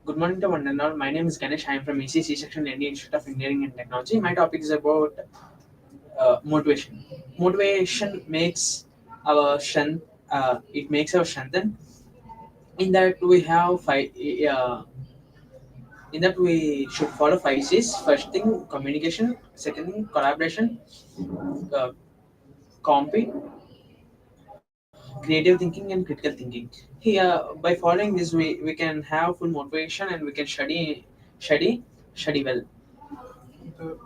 Good morning to one and all. My name is Ganesh. I am from ECE section, Indian Institute of Engineering and Technology. My topic is about motivation. Motivation makes our strength. It makes our strength. And in that we have five. In that we should follow five C's. First thing, communication. Second thing, collaboration. Uh, compete, creative thinking, and critical thinking. Here, by following this, we can have full motivation and we can study well. So,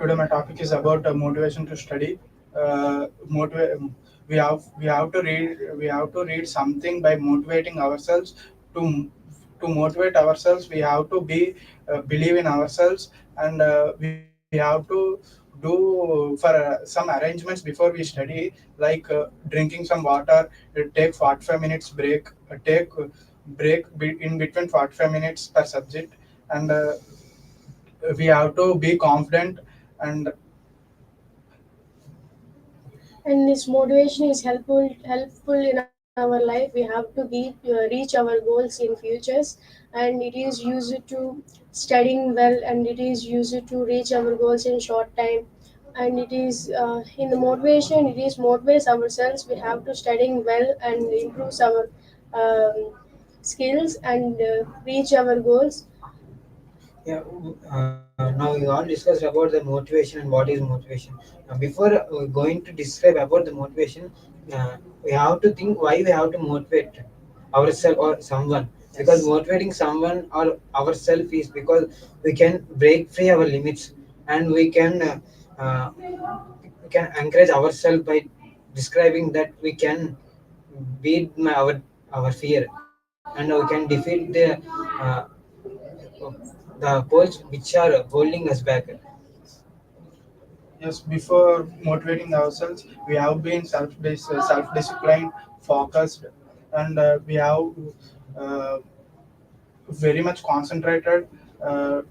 today my topic is about motivation to study. We have to read something by motivating ourselves. To motivate ourselves, we have to be believe in ourselves, and we have to do for some arrangements before we study, like drinking some water, take 45 minutes break, in between 45 minutes per subject, and we have to be confident. And And this motivation is helpful in our life. We have to reach our goals in futures, and it is used to studying well, and it is used to reach our goals in short time. And it is in the motivation, it is motivates ourselves. We have to studying well and improves our skills and reach our goals. Yeah, now we all discussed about the motivation and what is motivation. Before going to describe about the motivation, we have to think why we have to motivate ourselves or someone. Because motivating someone or ourselves is because we can break free our limits, and we can encourage ourselves by describing that we can beat our fear, and we can defeat uh, the goals which are holding us back. yes, before motivating ourselves, we have been self disciplined, focused, and we have uh, very much concentrated uh,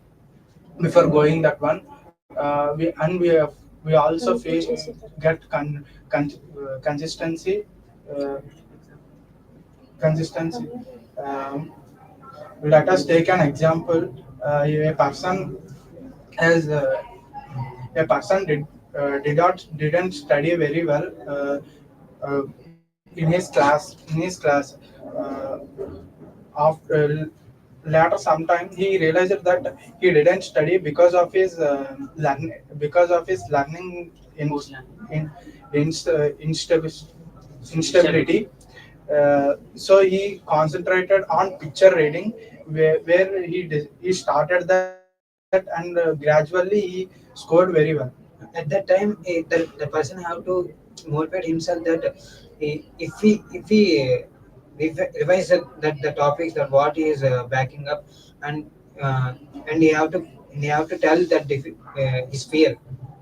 before going that one. We also get consistency. Uh, consistency. Um, Let us take an example. A person has didn't study very well in his class. After later sometime he realized that he didn't study because of his learning in instability. So he concentrated on picture reading, where he started that, and gradually he scored very well. At that time, the person have to motivate himself that if he revise that the topics that what he is backing up, and uh, and he have to tell that his fear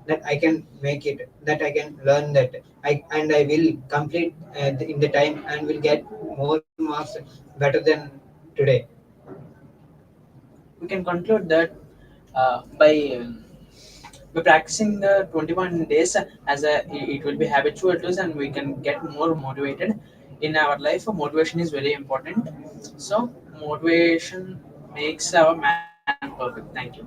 that I can make it, that I can learn that I will complete in the time and will get more marks better than today. We can conclude that by practicing the 21 days as a it will be habitual to us and we can get more motivated in our life. Motivation is very important, so motivation makes our man perfect. Thank you.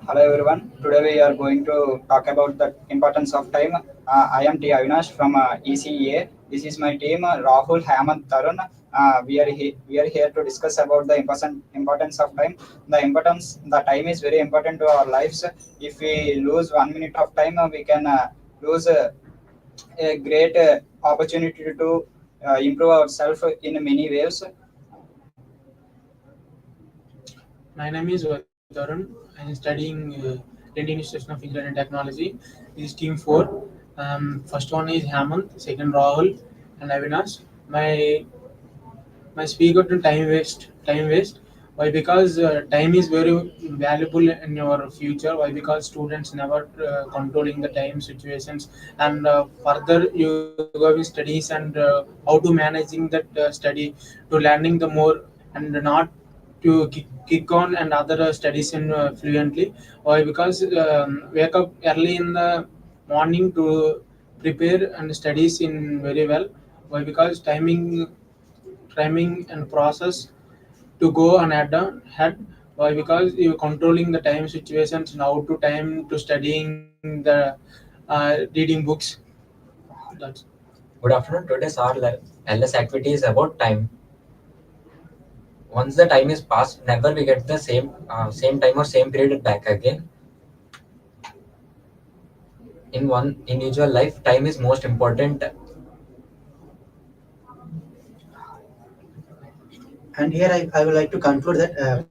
Hello everyone. Today we are going to talk about the importance of time. I am T. Avinash from ECE-A. This is my team, Rahul, Hamant, Tarun. We are here to discuss about the importance of time. The time is very important to our lives. If we lose 1 minute of time, we can lose a great opportunity to improve ourselves in many ways. My name is Varun. I'm studying Indian Institute of Engineering and Technology. This is Team 4. First one is Hamant, second Rahul, and Avinash. My speaker to time waste. Why? Because time is very valuable in your future. Why? Because students never controlling the time situations, and further you go with studies and how to managing that study to learning the more and not to kick on and other studies in fluently. Why? Because wake up early in the morning to prepare and studies in very well. Why? Because timing and process to go and head. Why? Because you're controlling the time situations and how to time to studying the reading books. That's Good afternoon. Today's our LS activity is about time. Once the time is passed, never we get the same time or same period back again. In one individual life, time is most important. And here I would like to conclude that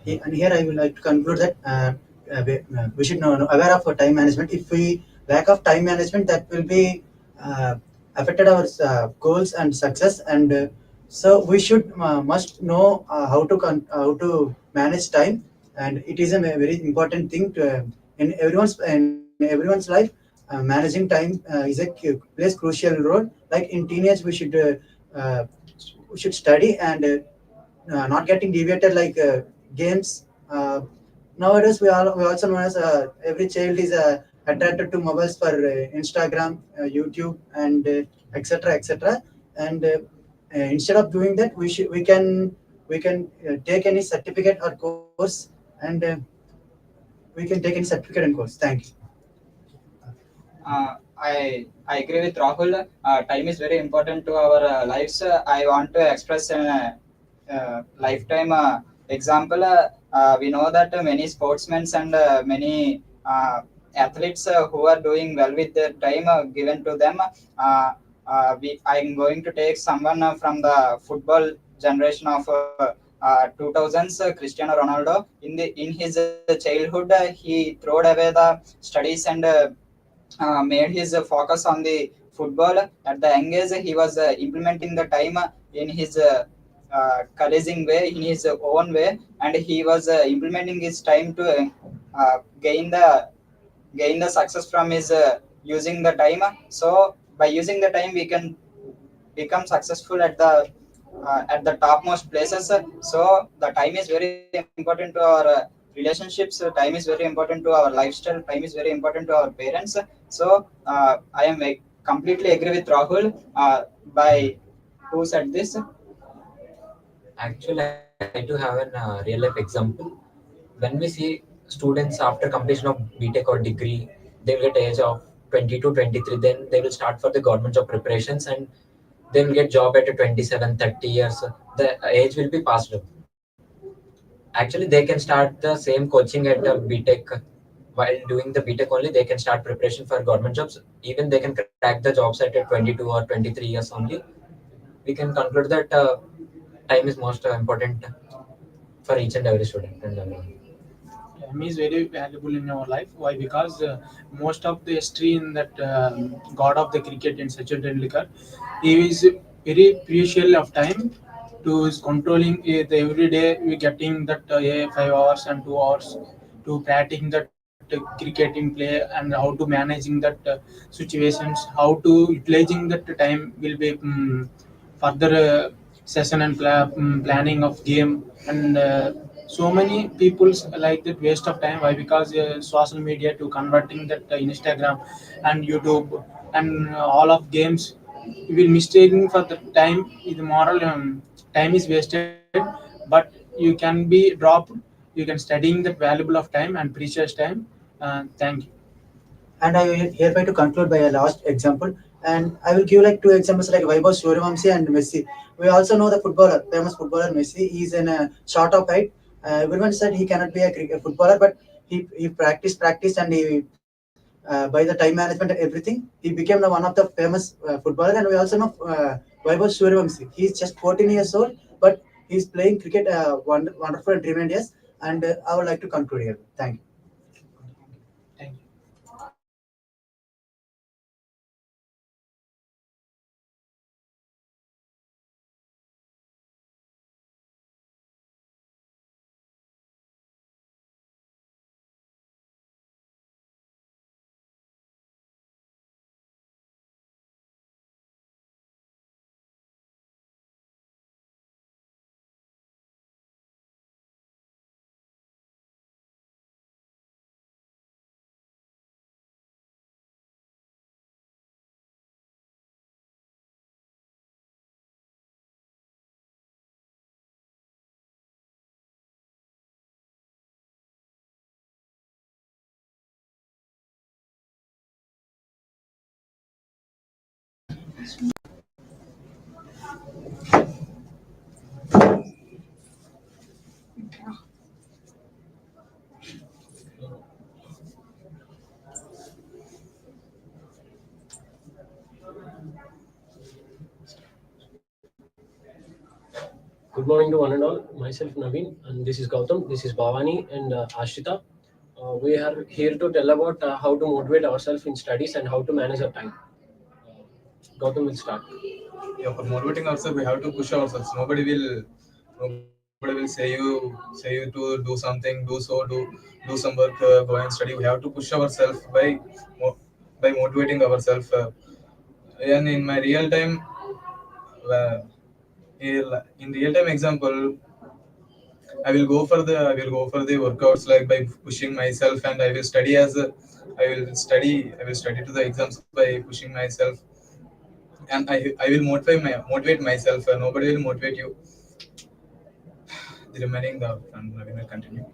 and here I would like to conclude that we should know aware of time management. If we lack of time management, that will be affected our goals and success. And so we should must know how to manage time, and it is a very important thing to in everyone's life. Managing time plays crucial role. Like in teenage, we should study and not getting deviated like games. Nowadays, we also know as every child is attracted to mobiles for Instagram, YouTube, and etc. etc. And instead of doing that, we can take any certificate or course, and we can take any certificate and course. Thank you. I agree with Rahul. Time is very important to our lives. I want to express an lifetime example. We know that many sportsmen and many athletes who are doing well with their time given to them. I am going to take someone from the football generation of 2000s, Cristiano Ronaldo. In his childhood, he threw away the studies and made his focus on the football. At the young age, he was implementing the time in his colleging way, in his own way, and he was implementing his time to gain the success from his using the time. So by using the time, we can become successful at the topmost places. So the time is very important to our relationships. Time is very important to our lifestyle. Time is very important to our parents. So I am completely agree with Rahul. By who said this? Actually, I do have a real life example. When we see students after completion of BTech or degree, they will get age of 20 to 23. Then they will start for the government job preparations, and they will get job at 27, 30 years. The age will be passed. Actually, they can start the same coaching at BTech. While doing the BTech only, they can start preparation for government jobs. Even they can crack the jobs at 22 or 23 years only. We can conclude that time is most important for each and every student and everyone. time is very valuable in our life. Why? Because most of the history in that god of the cricket in Sachin Tendulkar, he is very crucial of time to is controlling the every day we getting that 5 hours and 2 hours to practicing that cricketing play and how to managing that situations, how to utilizing that time will be further session and planning of game and so many people's like that waste of time. Why? Because social media to converting that Instagram and YouTube and all of games will mistaking for the time is moral time is wasted, but you can be dropped. You can studying that valuable of time and precious time. Thank you. And I will hereby to conclude by a last example. And I will give like two examples like Vaibhav Suryavanshi and Messi. We also know the footballer, famous footballer Messi. He is in a short of height. Everyone said he cannot be a footballer, but he practiced, and he by the time management and everything, he became the one of the famous footballer. And we also know Vaibhav Suryavanshi. He is just 14 years old, but he is playing cricket wonderful and tremendous. And I would like to conclude here. Thank you. Thank you. Good morning to one and all. Myself Naveen, and this is Gautam. This is Bhavani and Ashrita. We are here to tell about how to motivate ourselves in studies and how to manage our time. Gautam will start. Yeah, for motivating ourselves, we have to push ourselves. Nobody will say you to do something, do some work, go and study. We have to push ourselves mo- by motivating ourselves. And in my real time, uh, in real time example, I will go for the workouts like by pushing myself, and I will study to the exams by pushing myself, and I will motivate myself. Nobody will motivate you. The remaining the and I will continue.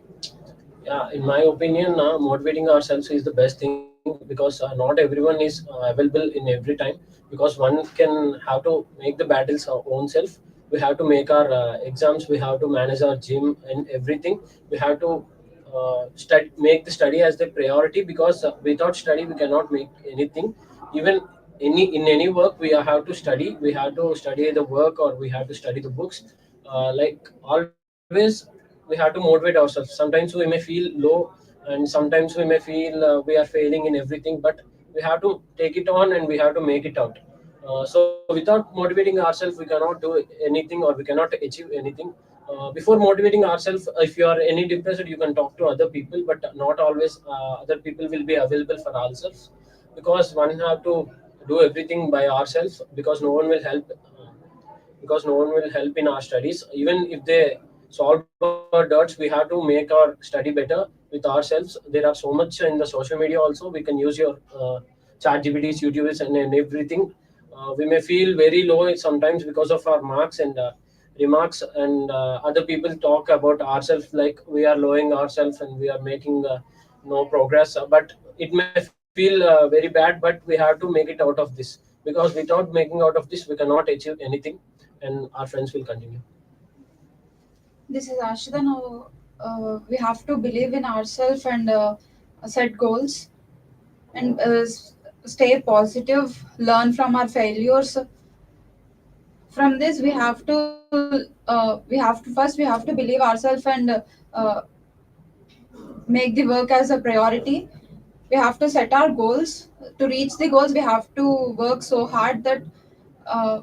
Yeah, in my opinion, motivating ourselves is the best thing because not everyone is available in every time. Because one can have to make the battles our own self. We have to make our exams. We have to manage our gym and everything. We have to make the study as the priority because without study we cannot make anything. Even any work we have to study. We have to study the work or we have to study the books. Like always we have to motivate ourselves. Sometimes we may feel low and sometimes we may feel we are failing in everything, but we have to take it on and we have to make it out. So without motivating ourselves we cannot do anything or we cannot achieve anything. Before motivating ourselves, if you are any depressed you can talk to other people, but not always other people will be available for ourselves, because one have to do everything by ourselves, because no one will help in our studies. Even if they solve our doubts, we have to make our study better with ourselves. There are so much in the social media also. We can use your chat GPTs, YouTubes, and everything. We may feel very low sometimes because of our marks and remarks, and other people talk about ourselves like we are lowering ourselves and we are making no progress. But it may feel very bad, but we have to make it out of this, because without making out of this we cannot achieve anything. And our friends will continue. This is Ashita. Now, we have to believe in ourselves and set goals and stay positive, learn from our failures. From this, we have to believe ourselves and make the work as a priority. We have to set our goals. To reach the goals, we have to work so hard that uh,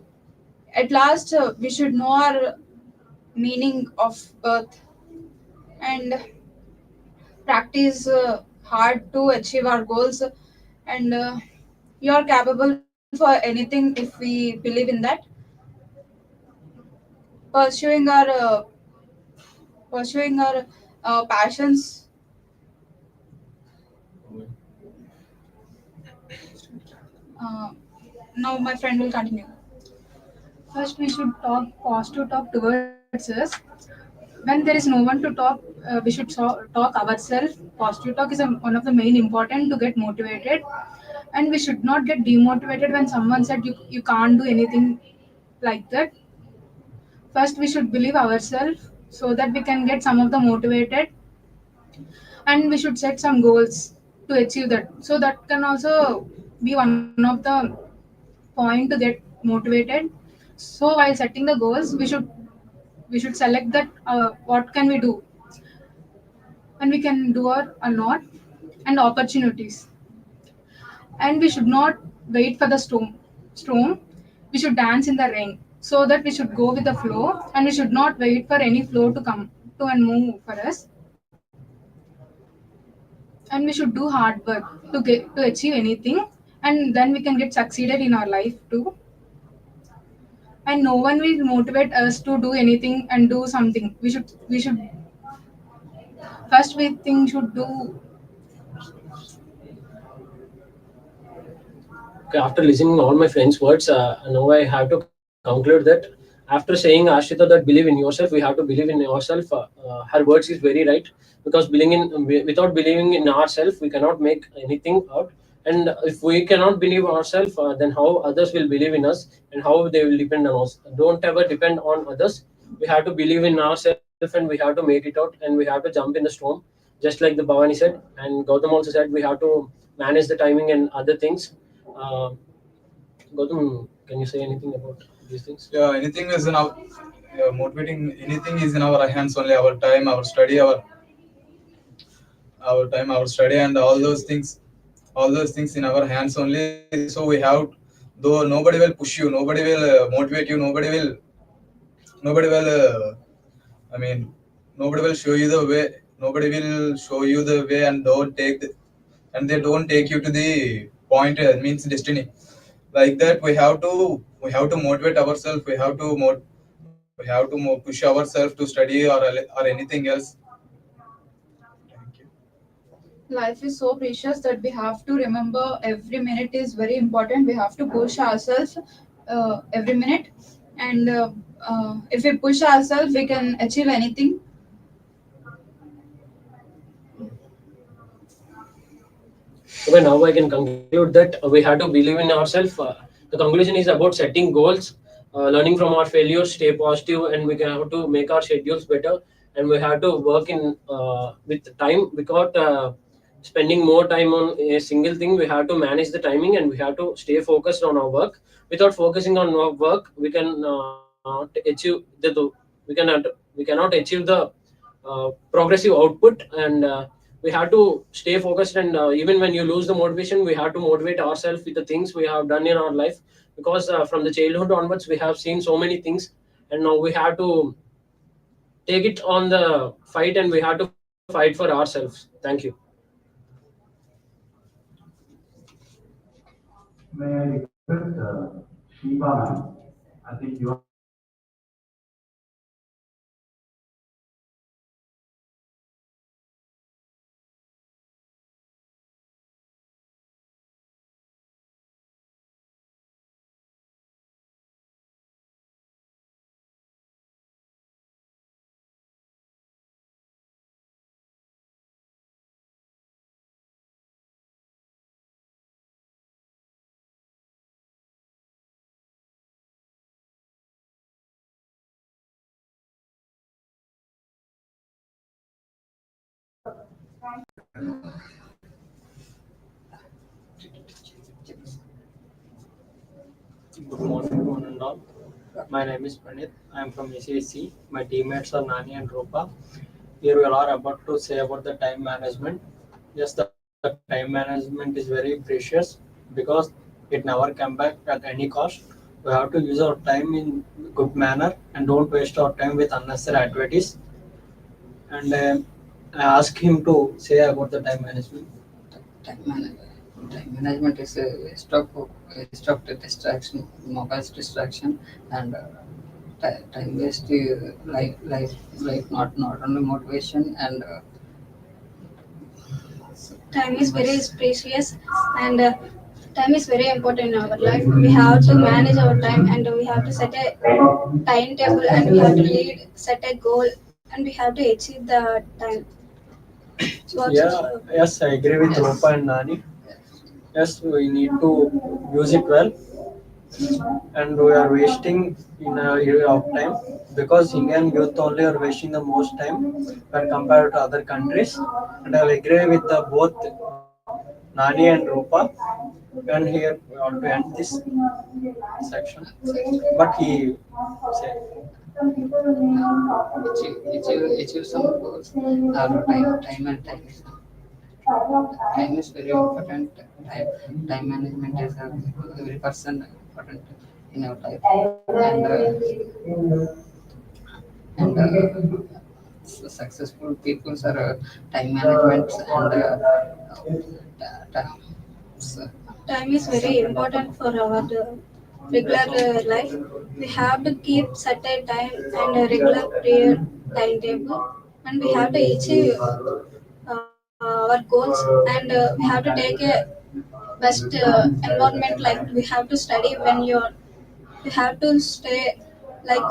at last we should know our meaning of birth and practice hard to achieve our goals, and you are capable for anything if we believe in that. Pursuing our pursuing our passions. uh, Now my friend will continue. First, we should talk positive talk towards us. When there is no one to talk, we should talk ourselves. Positive talk is one of the main important to get motivated, and we should not get demotivated when someone said you can't do anything like that. First, we should believe ourselves so that we can get some of the motivated, and we should set some goals to achieve that. So that can also be one of the point to get motivated. So while setting the goals, we should select that what can we do and we can do or not, and opportunities. And we should not wait for the storm. We should dance in the rain, so that we should go with the flow, and we should not wait for any flow to come to and move for us. And we should do hard work to achieve anything, and then we can get succeeded in our life too. And no one will motivate us to do anything and do something. We should first we think should do. Okay, after listening all my friends' words, now I have to conclude that after saying Ashita that believe in yourself, we have to believe in yourself. Her words is very right, because without believing in ourselves, we cannot make anything out. And if we cannot believe ourselves, then how others will believe in us, and how they will depend on us? Don't ever depend on others. We have to believe in ourselves, and we have to make it out, and we have to jump in the storm, just like the Bhavani said, and Gautam also said. We have to manage the timing and other things. uh, Gautam, can you say anything about these things? Yeah, anything is in our motivating. Anything is in our hands only. Our time, our study, our time, our study, and all those things in our hands only. So we have, though nobody will push you, nobody will motivate you, nobody will. I mean, nobody will show you the way. Nobody will show you the way, and and they don't take you to the point. Means destiny. Like that, we have to motivate ourselves. We have to push ourselves to study or anything else. Thank you. Life is so precious that we have to remember every minute is very important. We have to push ourselves every minute, and if we push ourselves, we can achieve anything. Okay, now I can conclude that we have to believe in ourselves. The conclusion is about setting goals, learning from our failures, stay positive, and we can have to make our schedules better. And we have to work in with time, without spending more time on a single thing. We have to manage the timing, and we have to stay focused on our work. Without focusing on our work, we can achieve we cannot achieve the progressive output. And we have to stay focused. And even when you lose the motivation, we have to motivate ourselves with the things we have done in our life, because from the childhood onwards we have seen so many things, and now we have to take it on the fight, and we have to fight for ourselves. Thank you. May I request Shiva ma'am? I think you are Good morning to one and all. My name is Pranit. I am from ECE. My teammates are Nani and Rupa. Here we are about to say about the time management. Yes, the time management is very precious, because it never come back at any cost. We have to use our time in good manner and don't waste our time with unnecessary activities. And I ask him to say about the time management. Time management. Time management is a waste of the distraction, mobile distraction, and time waste. Like not only motivation and Time is very precious, and Time is very important in our life. We have to manage our time and we have to set a timetable and we have to lead, set a goal and we have to achieve the time. So what's Yeah, your yes, I agree with Yes. Rupa and Nani. Yes, we need to use it well, and we are wasting in a area of time because Indian youth only are wasting the most time when compared to other countries. And I'll agree with both Nani and Rupa. And here we want to end this section. But he said, achieve some goals. Time and time is very important. Time management is every person important in our life, and successful people are time management and so, time is very important for our regular life. We have to keep set a time and a regular prayer timetable and we have to achieve our goals and we have to take a best environment, like we have to study when you're, you have to stay, like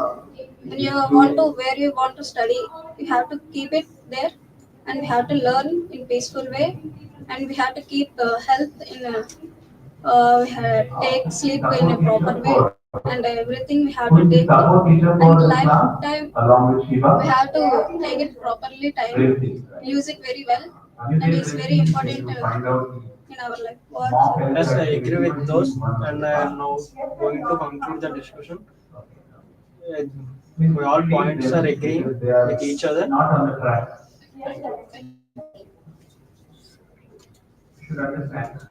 when you want to, where you want to study, you have to keep it there and we have to learn in peaceful way and we have to keep health in a we have take sleep in a proper way and everything we have to Could take the support teacher and for this class lifetime along with Shiva? we have to take it properly time, Great thing, right? use it very well Is and there it's very anything important to find out in our life. mock health yes, I activity agree with those, in one of and the I am class? now going to conclude the discussion. Uh, Please We all leave points them are agreeing because they are with each other. not on the track. Thank you. You should understand.